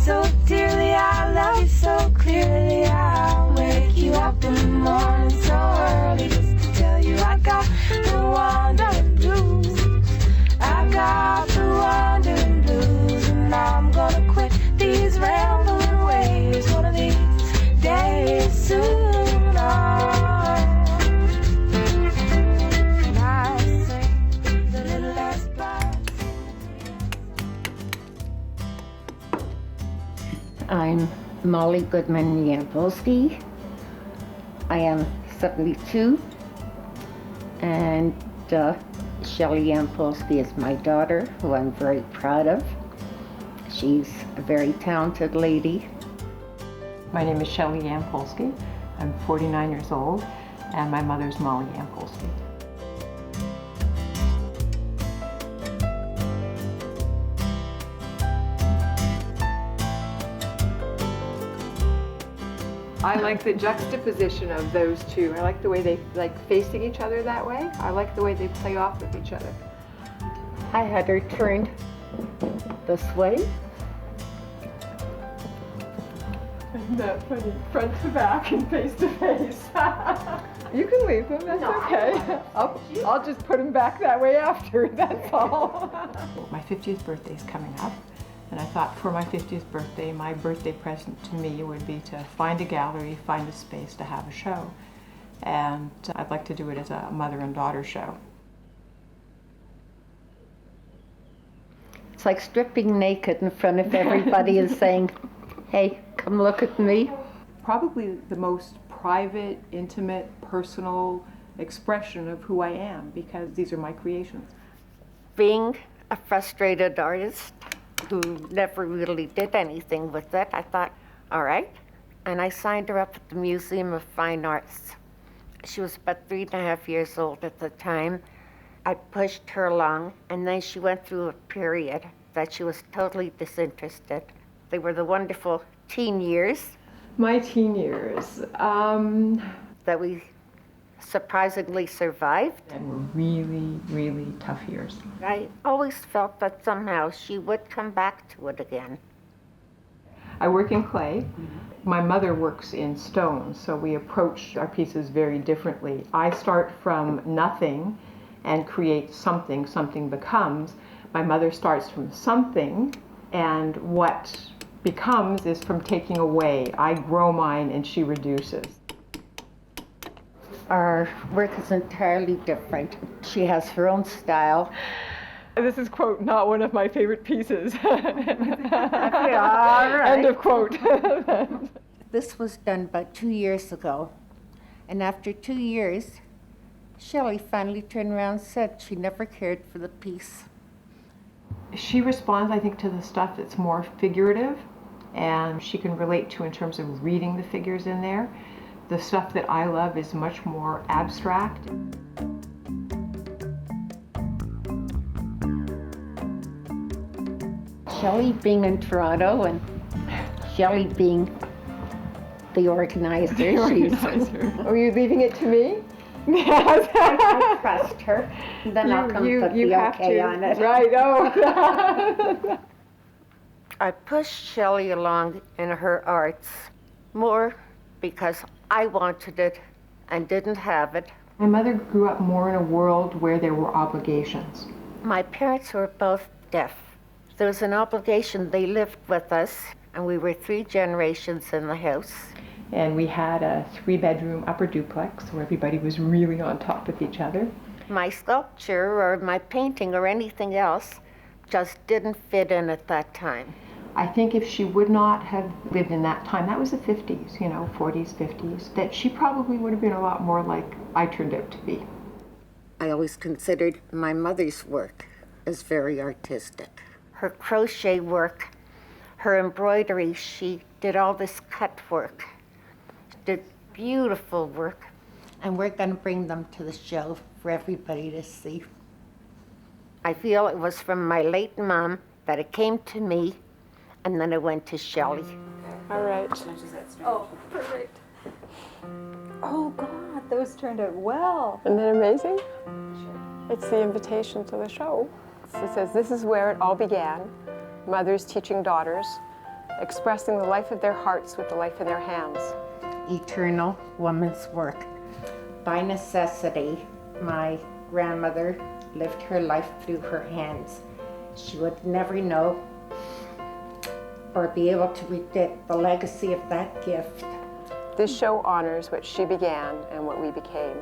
so dearly, I love you so clearly. I'll wake you up in the morning so early just to tell you I got the wandering blues. I got the wandering blues, and I'm gonna quit these rambling ways one of these days soon. I'm Molly Goodman Yampolsky. I am 72, and Shelley Yampolsky is my daughter, who I'm very proud of. She's a very talented lady. My name is Shelley Yampolsky. I'm 49 years old, and my mother's Molly Yampolsky. I like the juxtaposition of those two. I like the way they like facing each other that way. I like the way they play off of each other. I had her turned this way. Isn't that funny? Front to back and face to face. You can leave them, that's okay. I'll just put them back that way after, that's all. My 50th birthday is coming up. And I thought for my 50th birthday, my birthday present to me would be to find a gallery, find a space to have a show. And I'd like to do it as a mother and daughter show. It's like stripping naked in front of everybody and saying, hey, come look at me. Probably the most private, intimate, personal expression of who I am, because these are my creations. Being a frustrated artist who never really did anything with it, I thought, all right. And I signed her up at the Museum of Fine Arts. She was about 3.5 years old at the time. I pushed her along, and then she went through a period that she was totally disinterested. They were the wonderful teen years. My teen years. That we surprisingly survived. And were really, really tough years. I always felt that somehow she would come back to it again. I work in clay. My mother works in stone, so we approach our pieces very differently. I start from nothing and create something, something becomes. My mother starts from something, and what becomes is from taking away. I grow mine and she reduces. Our work is entirely different. She has her own style. This is, quote, not one of my favorite pieces. All right. End of quote. This was done about 2 years ago. And after 2 years, Shelley finally turned around and said she never cared for the piece. She responds, I think, to the stuff that's more figurative and she can relate to in terms of reading the figures in there. The stuff that I love is much more abstract. Shelley being in Toronto and Shelley being the organizer. Are you leaving it to me? Yes. I trust her. Then I'll come put the okay on it. Right, oh. I pushed Shelley along in her arts more because I wanted it and didn't have it. My mother grew up more in a world where there were obligations. My parents were both deaf. There was an obligation. They lived with us, and we were 3 generations in the house. And we had a 3-bedroom upper duplex where everybody was really on top of each other. My sculpture or my painting or anything else just didn't fit in at that time. I think if she would not have lived in that time, that was the 50s, 40s, 50s, that she probably would have been a lot more like I turned out to be. I always considered my mother's work as very artistic. Her crochet work, her embroidery, she did all this cut work. She did beautiful work. And we're going to bring them to the show for everybody to see. I feel it was from my late mom that it came to me, and then it went to Shelley. All right. Oh, perfect. Oh, God, those turned out well. Isn't that amazing? It's the invitation to the show. It says, this is where it all began. Mothers teaching daughters. expressing the life of their hearts with the life in their hands. Eternal woman's work. By necessity, my grandmother lived her life through her hands. She would never know or be able to predict the legacy of that gift. This show honors what she began and what we became.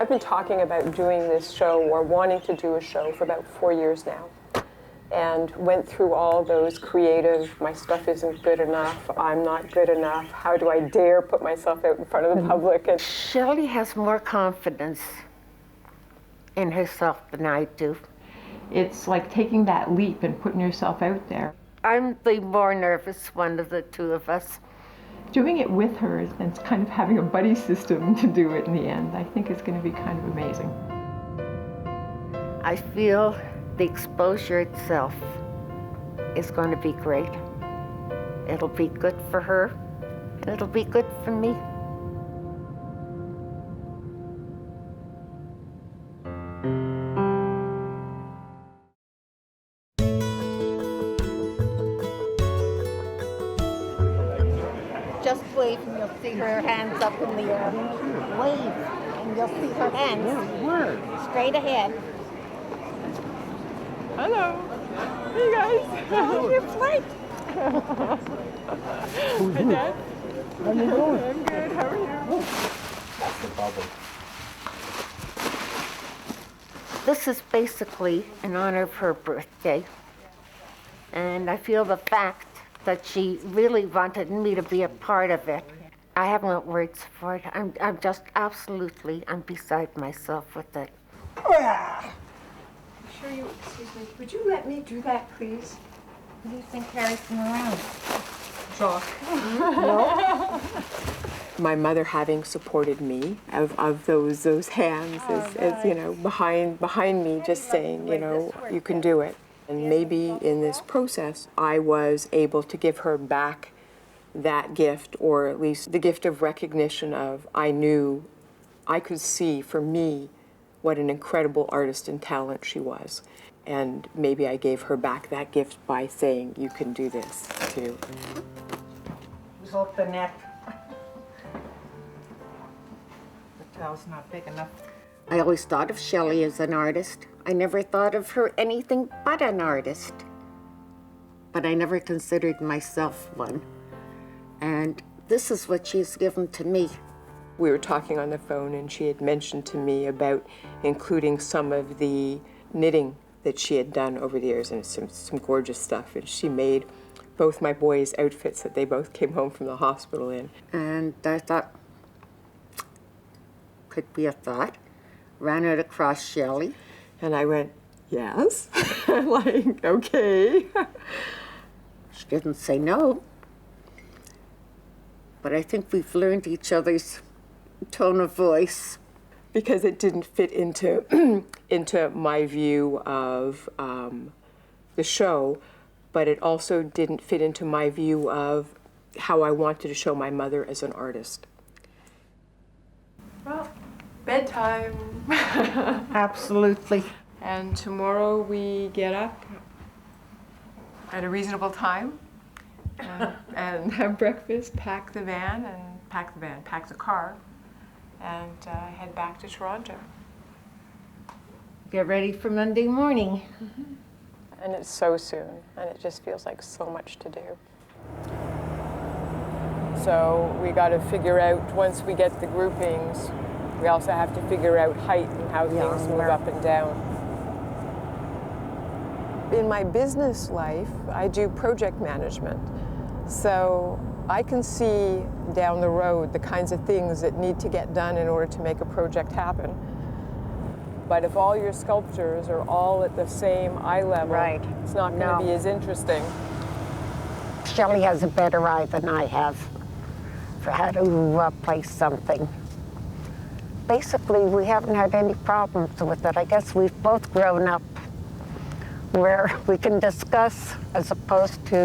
I've been talking about doing this show, or wanting to do a show, for about 4 years now. And went through all those creative, my stuff isn't good enough, I'm not good enough, how do I dare put myself out in front of the public? And Shelley has more confidence in herself than I do. It's like taking that leap and putting yourself out there. I'm the more nervous one of the two of us. Doing it with her and kind of having a buddy system to do it in the end, I think is going to be kind of amazing. I feel the exposure itself is going to be great. It'll be good for her, and it'll be good for me. Just wave and you'll see her hands up in the air. Wave and you'll see her hands. Where? Straight ahead. Hello. Hey, you guys. Oh, your flight. Hi, Dad. How you doing? I'm good. How are you? That's the bubble. This is basically in honor of her birthday. And I feel the fact that she really wanted me to be a part of it. I have no words for it. I'm just absolutely, I'm beside myself with it. Sure you, excuse me, would you let me do that, please? What do you think carries them around? Chalk. my mother having supported me, of those hands, as you know, behind me, just saying, you know, you can do it. And maybe in this process, I was able to give her back that gift, or at least the gift of recognition of, I knew, I could see for me what an incredible artist and talent she was. And maybe I gave her back that gift by saying, you can do this too. Hold the neck. The towel's not big enough. I always thought of Shelley as an artist. I never thought of her anything but an artist. But I never considered myself one. And this is what she's given to me. We were talking on the phone and she had mentioned to me about including some of the knitting that she had done over the years, and some gorgeous stuff. And she made both my boys' outfits that they both came home from the hospital in. And I thought, could be a thought. Ran it across Shelley. And I went, yes. Like, okay. She didn't say no. But I think we've learned each other's tone of voice. Because it didn't fit into into my view of the show, but it also didn't fit into my view of how I wanted to show my mother as an artist. Well, bedtime. Absolutely. And tomorrow we get up at a reasonable time and have breakfast, pack the car, and head back to Toronto. Get ready for Monday morning. Mm-hmm. And it's so soon, and it just feels like so much to do. So we got to figure out, once we get the groupings, we also have to figure out height and how things move up and down. In my business life, I do project management. So I can see down the road the kinds of things that need to get done in order to make a project happen. But if all your sculptures are all at the same eye level, right. It's not going to be as interesting. Shelley has a better eye than I have for how to place something. Basically, we haven't had any problems with it. I guess we've both grown up where we can discuss as opposed to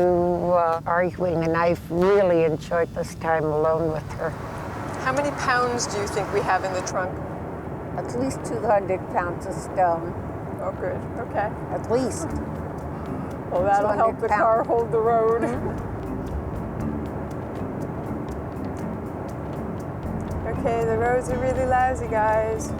arguing, and I've really enjoyed this time alone with her. How many pounds do you think we have in the trunk? At least 200 pounds of stone, Oh, good. Okay. at least. Well, that'll help the 200 car hold the road. Okay, the roads are really lousy, guys.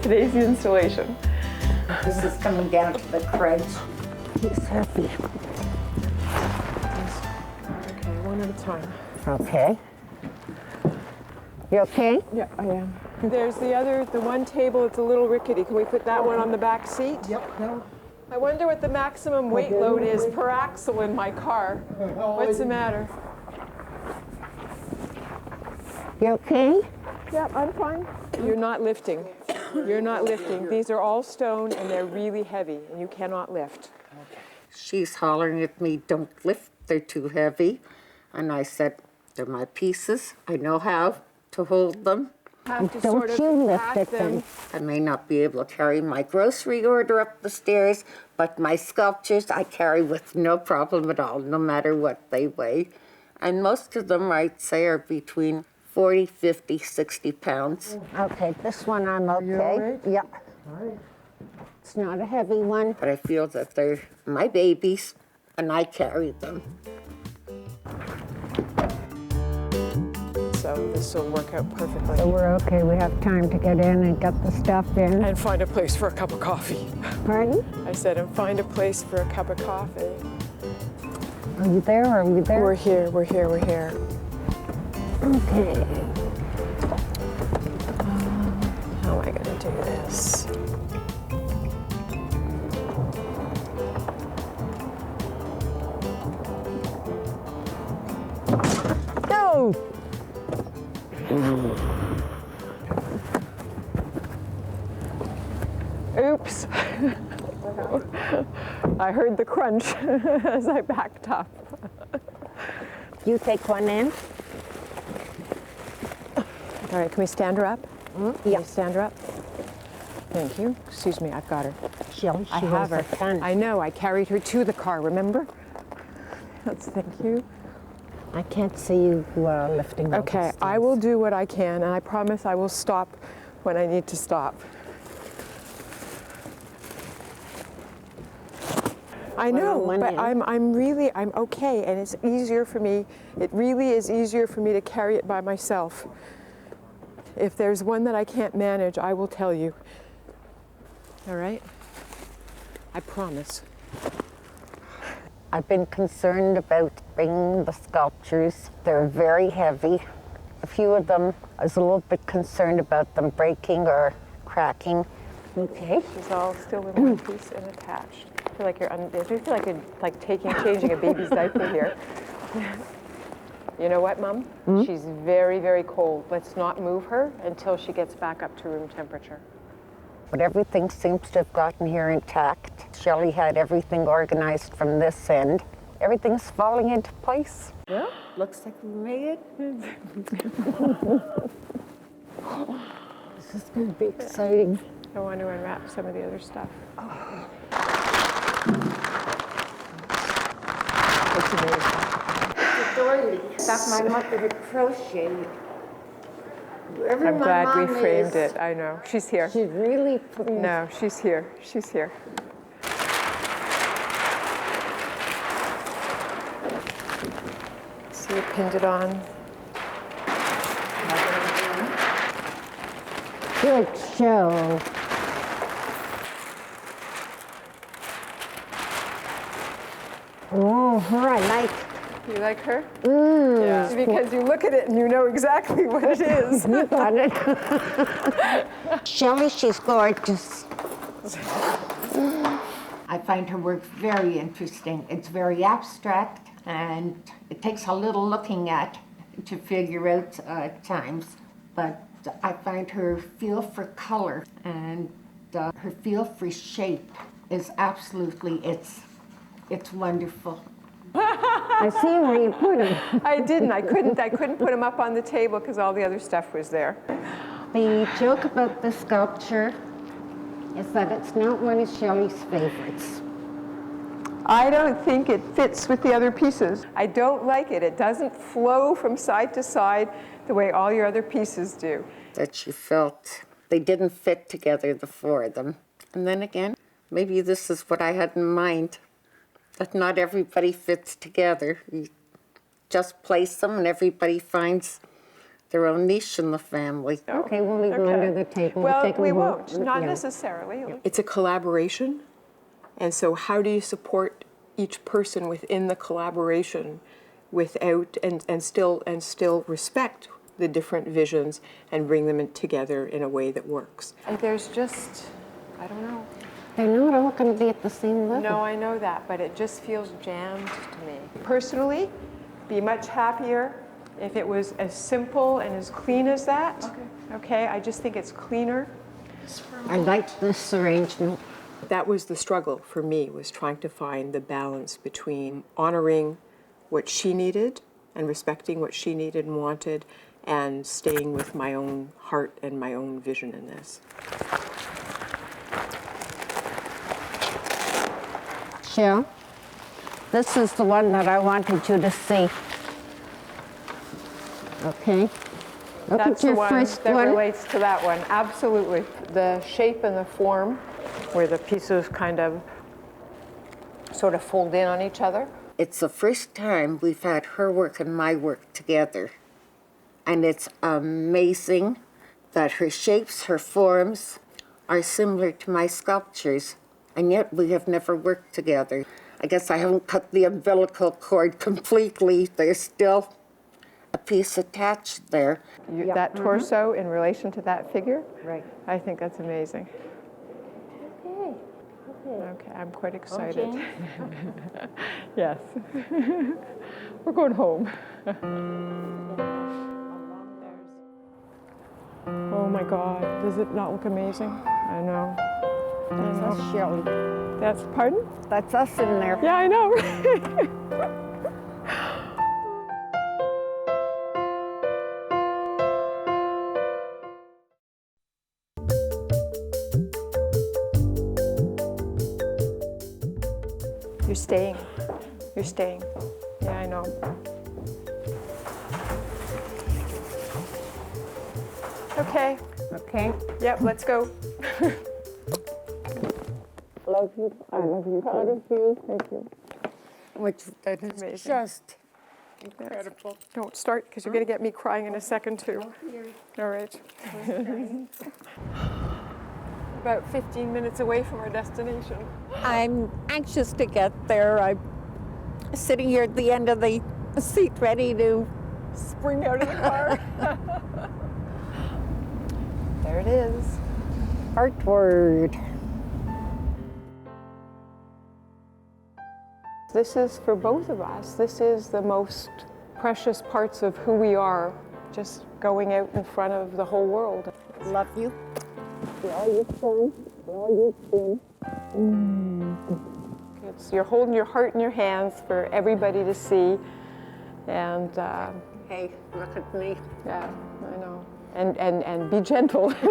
Today's the installation. This is coming down to the crutch. He's heavy. Okay, one at a time. Okay. You okay? Yeah, I am. There's the one table, it's a little rickety. Can we put that one on the back seat? Yep, no. I wonder what the maximum weight load is per axle in my car. What's the matter? You okay? Yep, I'm fine. You're not lifting. You're not lifting. These are all stone and they're really heavy and you cannot lift. She's hollering at me, don't lift, they're too heavy. And I said, they're my pieces. I know how to hold them. Have to Don't sort of you lift pack it them. then. I may not be able to carry my grocery order up the stairs, but my sculptures I carry with no problem at all, no matter what they weigh. And most of them, I'd say, are between 40, 50, 60 pounds. Okay, this one I'm okay. you all right? Yeah. All right. It's not a heavy one, but I feel that they're my babies, and I carry them. So this will work out perfectly. So we're okay. We have time to get in and get the stuff in. And find a place for a cup of coffee. Pardon? I said, and find a place for a cup of coffee. Are you there? Are we there? We're here, we're here, we're here. Okay. How am I gonna do this? No! Oops. I heard the crunch as I backed up. You take one in? All right, can we stand her up? Can Yeah. we stand her up? Thank you. Excuse me, I've got her. Shelley, I she have has her. a gun. I know, I carried her to the car, remember? Thank you. I can't see you lifting those Okay, I things. will do what I can, and I promise I will stop when I need to stop. I know, one but in. I'm okay, and it's easier for me. It really is easier for me to carry it by myself. If there's one that I can't manage, I will tell you. All right? I promise. I've been concerned about bringing the sculptures. They're very heavy. A few of them, I was a little bit concerned about them breaking or cracking. Okay. She's all still in one piece and attached. I feel like I feel like you're changing a baby's diaper here. You know what, Mom? She's very, very cold. Let's not move her until she gets back up to room temperature. But everything seems to have gotten here intact. Shelley had everything organized from this end. Everything's falling into place. Yeah, looks like we made it. This is going to be exciting. I want to unwrap some of the other stuff. It's amazing. The doily that my mother had crocheted. I'm glad we framed it. I know. She's here. She really put me. No, she's here. She's here. See, you pinned it on. Good show. Oh, her I like. You like her? Yeah. Because you look at it and you know exactly what it is. You got it. Shelley, she's gorgeous. I find her work very interesting. It's very abstract and it takes a little looking at to figure out times. But I find her feel for color and her feel for shape is absolutely, it's wonderful. I see where you put them. I didn't. I couldn't put them up on the table because all the other stuff was there. The joke about the sculpture is that it's not one of Shelley's favorites. I don't think it fits with the other pieces. I don't like it. It doesn't flow from side to side the way all your other pieces do. That she felt they didn't fit together, the four of them. And then again, maybe this is what I had in mind, that not everybody fits together. You just place them and everybody finds their own niche in the family. Okay, we'll leave them under the table. Well, we won't, not necessarily. It's a collaboration, and so how do you support each person within the collaboration without, and still respect the different visions and bring them together in a way that works? And there's just, I don't know. They're not all going to be at the same level. No, I know that, but it just feels jammed to me. Personally, be much happier if it was as simple and as clean as that. Okay, I just think it's cleaner. I like this arrangement. That was the struggle for me, was trying to find the balance between honoring what she needed and respecting what she needed and wanted, and staying with my own heart and my own vision in this. Shell, this is the one that I wanted you to see. Okay. Look That's at your the one first that one. relates to that one, absolutely. The shape and the form, where the pieces kind of sort of fold in on each other. It's the first time we've had her work and my work together. And it's amazing that her shapes, her forms are similar to my sculptures, and yet we have never worked together. I guess I haven't cut the umbilical cord completely. There's still a piece attached there. That torso in relation to that figure? Right. I think that's amazing. Okay, I'm quite excited. Yes. We're going home. Oh my God, does it not look amazing? I know. That's us, Shelley. That's, pardon? That's us in there. Yeah, I know. You're staying. You're staying. Yeah, I know. Okay. Okay. Yep, let's go. Love you. I love you. Proud of you. Thank you. Which that is Amazing. just incredible. Don't start, because you're going to get me crying in a second, too. All right. About 15 minutes away from our destination. I'm anxious to get there. I'm sitting here at the end of the seat ready to Spring out of the car. There it is. Artward. This is for both of us. This is the most precious parts of who we are, just going out in front of the whole world. Love you. You're holding your heart in your hands for everybody to see, and Hey, look at me. yeah, I know, and be gentle. Good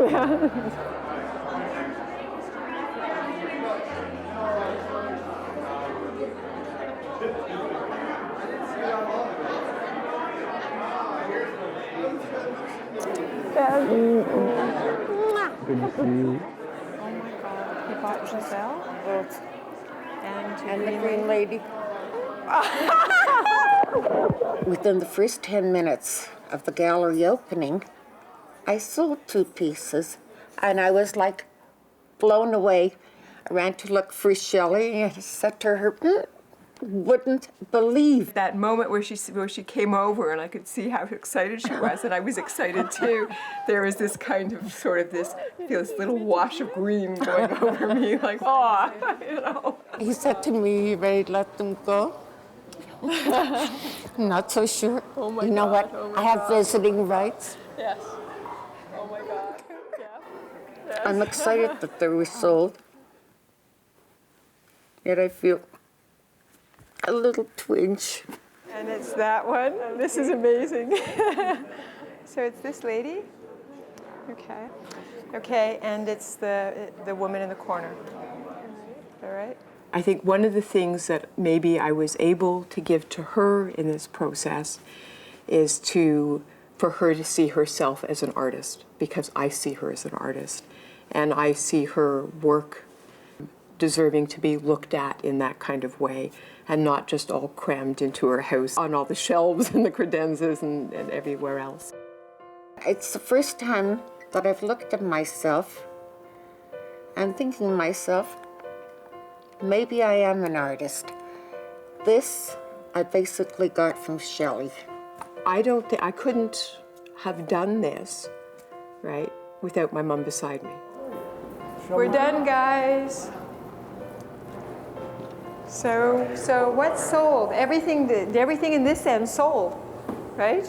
to see you. Oh my God, he bought Giselle And the Green Lady. Within the first 10 minutes of the gallery opening, I sold 2 pieces, and I was like blown away. I ran to look for Shelley and I said to her, wouldn't believe. That moment where she came over and I could see how excited she was, and I was excited too. There was this kind of sort of this little wash of green going over me, like, oh, you know. He said to me, you ready to let them go? I'm not so sure. Oh my you know God, what? oh my I have God. visiting rights. Yes. Oh my God. Yeah. Yes. I'm excited that they were sold. Yet I feel a little twinge. And it's that one. This is amazing. So it's this lady. Okay. Okay, and it's the woman in the corner. All right. I think one of the things that maybe I was able to give to her in this process is for her to see herself as an artist, because I see her as an artist. And I see her work deserving to be looked at in that kind of way, and not just all crammed into her house on all the shelves and the credenzas and everywhere else. It's the first time that I've looked at myself and thinking to myself, maybe I am an artist. This I basically got from Shelley. I don't think I couldn't have done this, right, without my mom beside me. We're done, guys. So what's sold? Everything in this end sold, right?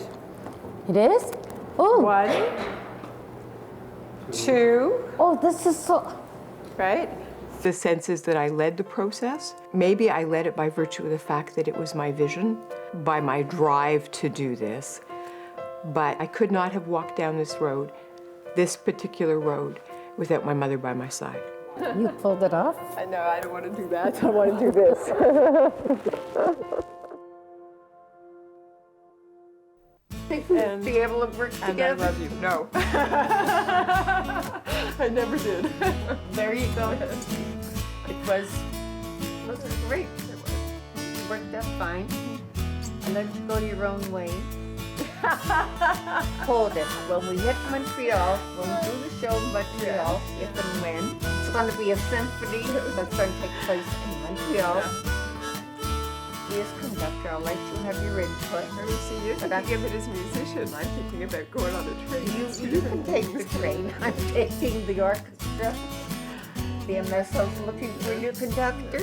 It is? Oh. 1, 2. Oh, this is so... Right? The sense is that I led the process. Maybe I led it by virtue of the fact that it was my vision, by my drive to do this. But I could not have walked down this road, this particular road, without my mother by my side. You pulled it off? I know, I don't want to do that. I want to do this. And be able to work and together. I love you. No. I never did. There you go. It was great. It worked out fine. I let you go your own way. Hold it. When we hit Montreal, when we do the show in Montreal, if and when, it's going to be a symphony that's going to take place in Montreal. Me as conductor, I'll let you have your input. See, you're thinking of it as a musician. I'm thinking about going on a train. You can take the train. I'm taking the orchestra. The MSL's looking for a new conductor.